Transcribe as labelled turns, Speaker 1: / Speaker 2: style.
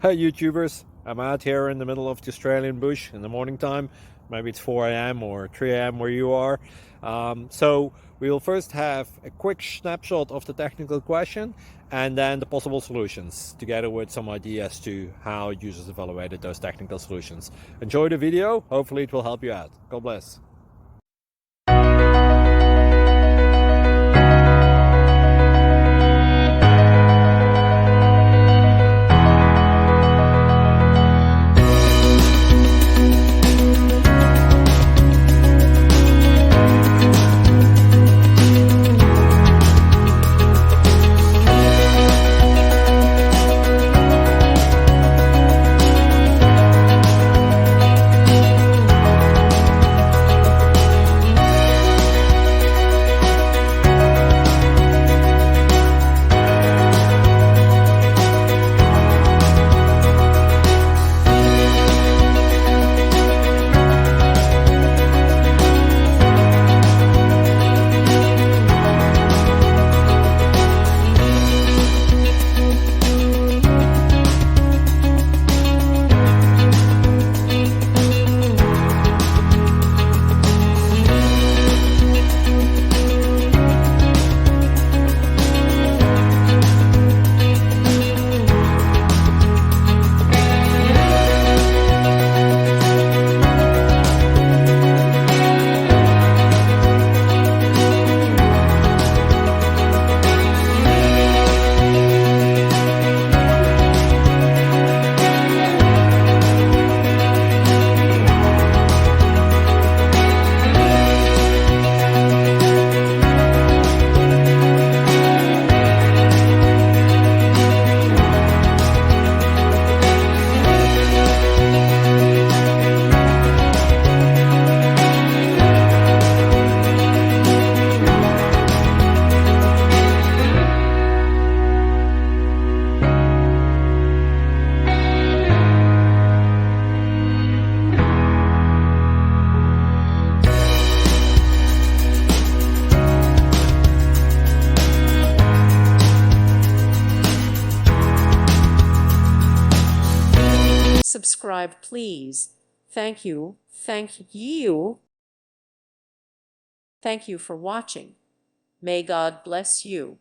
Speaker 1: Hey YouTubers, I'm out here in the middle of the Australian bush in the morning time. Maybe it's 4 a.m. or 3 a.m. where you are. So we'll first have a quick snapshot of the technical question and then the possible solutions, together with some ideas to how users evaluated those technical solutions. Enjoy the video, hopefully it will help you out. God bless.
Speaker 2: Subscribe, please. Thank you. Thank you. Thank you for watching. May God bless you.